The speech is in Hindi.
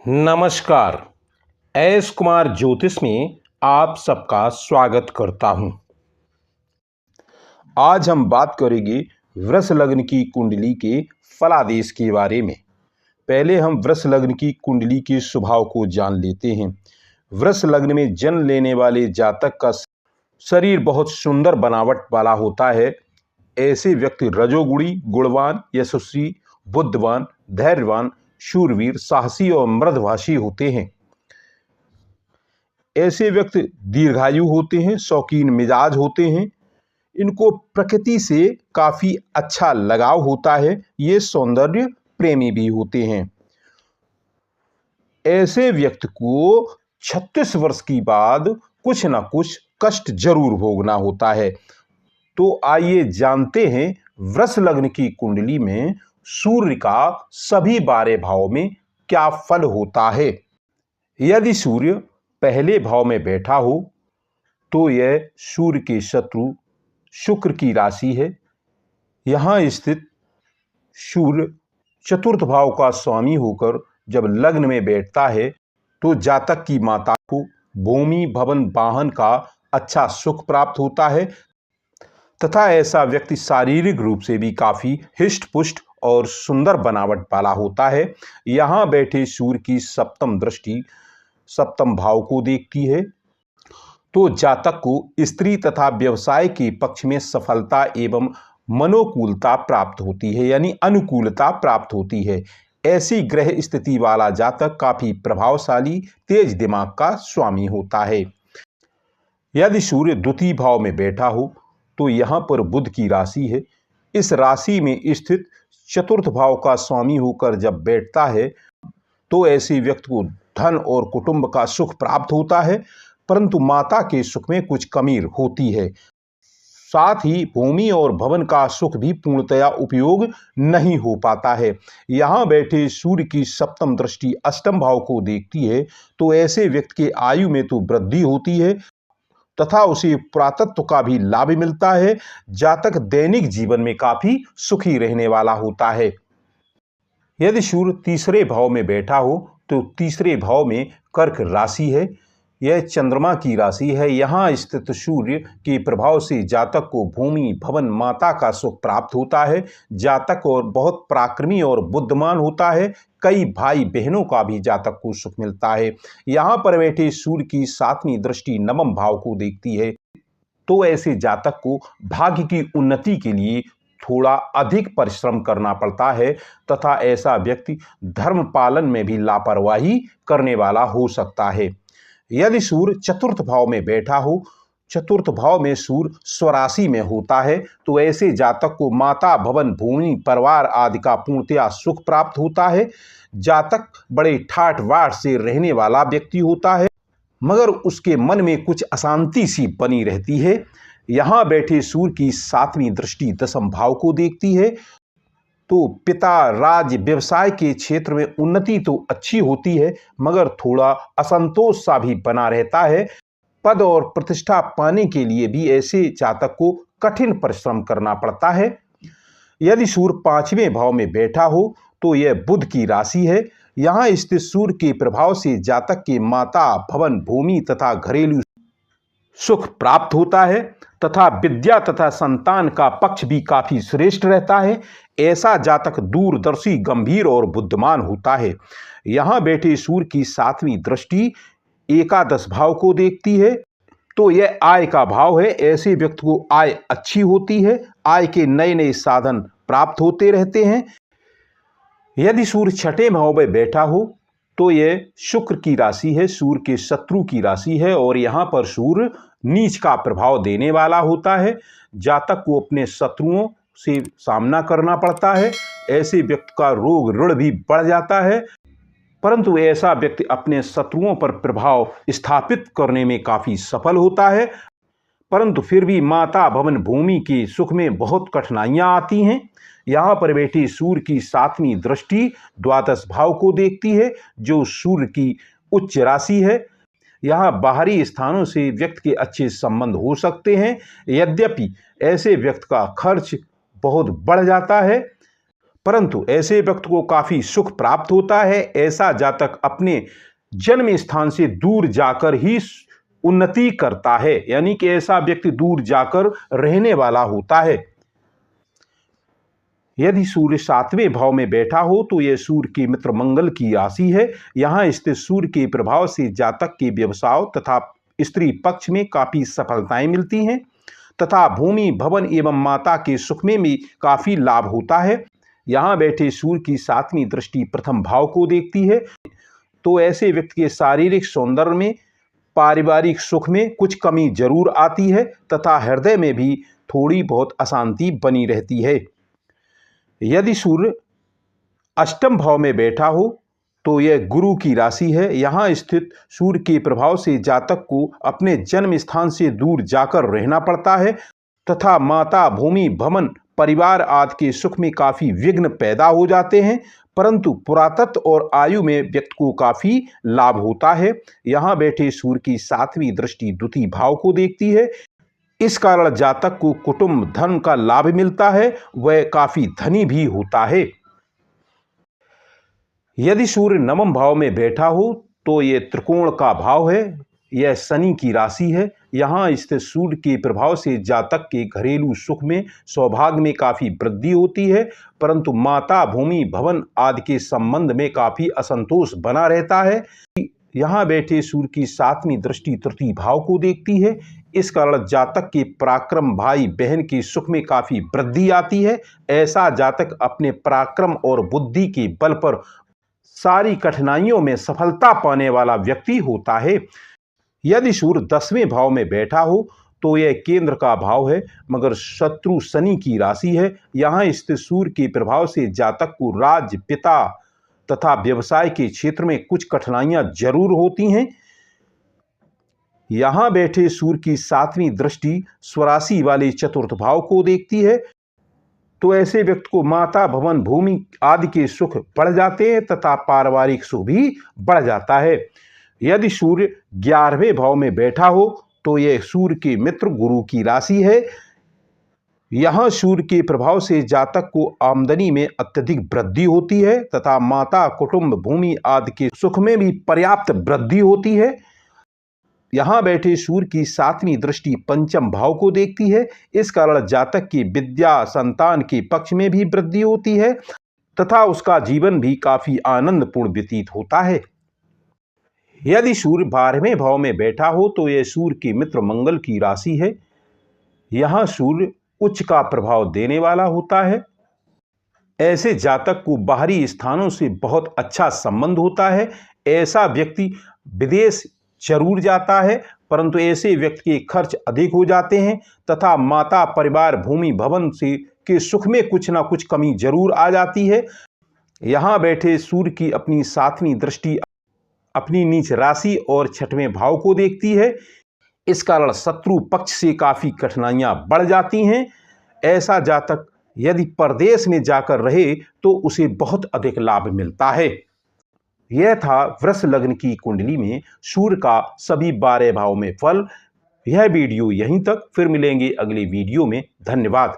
नमस्कार। एस कुमार ज्योतिष में आप सबका स्वागत करता हूं। आज हम बात करेंगे वृष लग्न की कुंडली के फलादेश के बारे में। पहले हम वृष लग्न की कुंडली के स्वभाव को जान लेते हैं। वृष लग्न में जन्म लेने वाले जातक का शरीर बहुत सुंदर बनावट वाला होता है। ऐसे व्यक्ति रजोगुणी, गुणवान, यशस्वी, बुद्धिमान, धैर्यवान, शूरवीर, साहसी और मृदभाषी होते हैं। ऐसे व्यक्ति दीर्घायु होते हैं, शौकीन मिजाज होते हैं। इनको प्रकृति से काफी अच्छा लगाव होता है। ये सौंदर्य प्रेमी भी होते हैं। ऐसे व्यक्ति को 36 वर्ष की बाद कुछ ना कुछ कष्ट जरूर भोगना होता है। तो आइए जानते हैं वृष लग्न की कुंडली में सूर्य का सभी 12 भाव में क्या फल होता है। यदि सूर्य पहले भाव में बैठा हो तो यह सूर्य के शत्रु शुक्र की राशि है। यहां स्थित सूर्य चतुर्थ भाव का स्वामी होकर जब लग्न में बैठता है तो जातक की माता को भूमि, भवन, वाहन का अच्छा सुख प्राप्त होता है तथा ऐसा व्यक्ति शारीरिक रूप से भी काफी हिष्ट पुष्ट और सुंदर बनावट वाला होता है। यहाँ बैठे सूर्य की सप्तम दृष्टि सप्तम भाव को देखती है तो जातक को स्त्री तथा व्यवसाय के पक्ष में सफलता एवं मनोकूलता प्राप्त होती है, यानी अनुकूलता प्राप्त होती है। ऐसी ग्रह स्थिति वाला जातक काफी प्रभावशाली, तेज दिमाग का स्वामी होता है। यदि सूर्य द्वितीय भाव में बैठा हो तो यहाँ पर बुध की राशि है। इस राशि में स्थित चतुर्थ भाव का स्वामी होकर जब बैठता है तो ऐसे व्यक्ति को धन और कुटुंब का सुख प्राप्त होता है, परंतु माता के सुख में कुछ कमी होती है। साथ ही भूमि और भवन का सुख भी पूर्णतया उपयोग नहीं हो पाता है। यहाँ बैठे सूर्य की सप्तम दृष्टि अष्टम भाव को देखती है तो ऐसे व्यक्ति के आयु में तो वृद्धि होती है तथा उसे पुरातत्व का भी लाभ मिलता है। जातक दैनिक जीवन में काफी सुखी रहने वाला होता है। यदि सूर्य तीसरे भाव में बैठा हो तो तीसरे भाव में कर्क राशि है। यह चंद्रमा की राशि है। यहाँ स्थित सूर्य के प्रभाव से जातक को भूमि, भवन, माता का सुख प्राप्त होता है। जातक और बहुत पराक्रमी और बुद्धिमान होता है। कई भाई बहनों का भी जातक को सुख मिलता है। यहाँ पर बैठे सूर्य की सातवीं दृष्टि नवम भाव को देखती है तो ऐसे जातक को भाग्य की उन्नति के लिए थोड़ा अधिक परिश्रम करना पड़ता है तथा ऐसा व्यक्ति धर्म पालन में भी लापरवाही करने वाला हो सकता है। यदि सूर्य चतुर्थ भाव में बैठा हो, चतुर्थ भाव में सूर्य स्वराशि में होता है तो ऐसे जातक को माता, भवन, भूमि, परिवार आदि का पूर्णतया सुख प्राप्त होता है। जातक बड़े ठाठ बाट से रहने वाला व्यक्ति होता है मगर उसके मन में कुछ अशांति सी बनी रहती है। यहाँ बैठे सूर्य की सातवीं दृष्टि दसम भाव को देखती है तो पिता, राज्य, व्यवसाय के क्षेत्र में उन्नति तो अच्छी होती है मगर थोड़ा असंतोष सा भी बना रहता है। पद और प्रतिष्ठा पाने के लिए भी ऐसे जातक को कठिन परिश्रम करना पड़ता है। यदि सूर्य पांचवें भाव में बैठा हो तो यह बुध की राशि है। यहाँ स्थित सूर्य के प्रभाव से जातक के माता, भवन, भूमि तथा घरेलू सुख प्राप्त होता है तथा विद्या तथा संतान का पक्ष भी काफी श्रेष्ठ रहता है। ऐसा जातक दूरदर्शी, गंभीर और बुद्धिमान होता है। यहाँ बैठे सूर्य की सातवीं दृष्टि एकादश भाव को देखती है तो यह आय का भाव है। ऐसे व्यक्ति को आय अच्छी होती है। आय के नए नए साधन प्राप्त होते रहते हैं। यदि सूर्य छठे भाव में बैठा हो तो यह शुक्र की राशि है, सूर्य के शत्रु की राशि है और यहाँ पर सूर्य नीच का प्रभाव देने वाला होता है। जातक को अपने शत्रुओं से सामना करना पड़ता है। ऐसे व्यक्ति का रोग ऋण भी बढ़ जाता है, परंतु ऐसा व्यक्ति अपने शत्रुओं पर प्रभाव स्थापित करने में काफी सफल होता है। परंतु फिर भी माता, भवन, भूमि के सुख में बहुत कठिनाइयां आती हैं। यहाँ पर बैठी सूर्य की सातवीं दृष्टि द्वादश भाव को देखती है जो सूर्य की उच्च राशि है। यहाँ बाहरी स्थानों से व्यक्ति के अच्छे संबंध हो सकते हैं, यद्यपि ऐसे व्यक्ति का खर्च बहुत बढ़ जाता है। परंतु ऐसे व्यक्ति को काफी सुख प्राप्त होता है। ऐसा जातक अपने जन्म स्थान से दूर जाकर ही उन्नति करता है, यानी कि ऐसा व्यक्ति दूर जाकर रहने वाला होता है। यदि सूर्य 7वें भाव में बैठा हो तो यह सूर्य के मित्र मंगल की राशि है। यहां स्थित सूर्य के प्रभाव से जातक के व्यवसाय तथा स्त्री पक्ष में काफी सफलताएं मिलती हैं तथा भूमि, भवन एवं माता के सुख में भी काफी लाभ होता है। यहाँ बैठे सूर्य की 7वीं दृष्टि प्रथम भाव को देखती है, तो ऐसे व्यक्ति के शारीरिक सौंदर्य में, पारिवारिक सुख में कुछ कमी जरूर आती है तथा हृदय में भी थोड़ी बहुत अशांति बनी रहती है। यदि सूर्य 8वें भाव में बैठा हो तो यह गुरु की राशि है। यहाँ स्थित सूर्य के प्रभाव से जातक को अपने जन्म स्थान से दूर जाकर रहना पड़ता है तथा माता, भूमि, भवन, परिवार आदि के सुख में काफी विघ्न पैदा हो जाते हैं, परंतु पुरातत्व और आयु में व्यक्ति को काफी लाभ होता है। यहाँ बैठे सूर्य की 7वीं दृष्टि द्वितीय भाव को देखती है। इस कारण जातक को कुटुंब, धन का लाभ मिलता है, वह काफी धनी भी होता है। यदि सूर्य 9वें भाव में बैठा हो तो यह त्रिकोण का भाव है। यह शनि की राशि है। यहाँ स्थित सूर्य के प्रभाव से जातक के घरेलू सुख में, सौभाग्य में काफी वृद्धि होती है, परंतु माता, भूमि, भवन आदि के संबंध में काफी असंतोष बना रहता है। यहाँ बैठे सूर्य की 7वीं दृष्टि तृतीय भाव को देखती है। इस कारण जातक के पराक्रम, भाई बहन के सुख में काफी वृद्धि आती है। ऐसा जातक अपने पराक्रम और बुद्धि के बल पर सारी कठिनाइयों में सफलता पाने वाला व्यक्ति होता है। यदि सूर्य 10वें भाव में बैठा हो तो यह केंद्र का भाव है, मगर शत्रु शनि की राशि है। यहाँ स्थित सूर्य के प्रभाव से जातक को राज्य, पिता तथा व्यवसाय के क्षेत्र में कुछ कठिनाइयां जरूर होती हैं। यहाँ बैठे सूर्य की 7वीं दृष्टि स्वराशि वाले चतुर्थ भाव को देखती है, तो ऐसे व्यक्ति को माता, भवन, भूमि आदि के सुख बढ़ जाते हैं तथा पारिवारिक सुख भी बढ़ जाता है। यदि सूर्य 11वें भाव में बैठा हो तो यह सूर्य के मित्र गुरु की राशि है। यहाँ सूर्य के प्रभाव से जातक को आमदनी में अत्यधिक वृद्धि होती है तथा माता, कुटुंब, भूमि आदि के सुख में भी पर्याप्त वृद्धि होती है। यहाँ बैठे सूर्य की 7वीं दृष्टि पंचम भाव को देखती है। इस कारण जातक की विद्या, संतान के पक्ष में भी वृद्धि होती है तथा उसका जीवन भी काफी आनंदपूर्ण व्यतीत होता है। यदि सूर्य 12वें भाव में बैठा हो तो यह सूर्य के मित्र मंगल की राशि है। यहाँ सूर्य उच्च का प्रभाव देने वाला होता है। ऐसे जातक को बाहरी स्थानों से बहुत अच्छा संबंध होता है। ऐसा व्यक्ति विदेश जरूर जाता है, परंतु ऐसे व्यक्ति के खर्च अधिक हो जाते हैं तथा माता, परिवार, भूमि, भवन से के सुख में कुछ ना कुछ कमी जरूर आ जाती है। यहाँ बैठे सूर्य की अपनी 7वीं दृष्टि अपनी नीच राशि और 6वें भाव को देखती है। इस कारण शत्रु पक्ष से काफी कठिनाइयां बढ़ जाती हैं। ऐसा जातक यदि परदेश में जाकर रहे तो उसे बहुत अधिक लाभ मिलता है। यह था वृष लग्न की कुंडली में सूर्य का सभी 12 भाव में फल। यह वीडियो यहीं तक, फिर मिलेंगे अगले वीडियो में। धन्यवाद।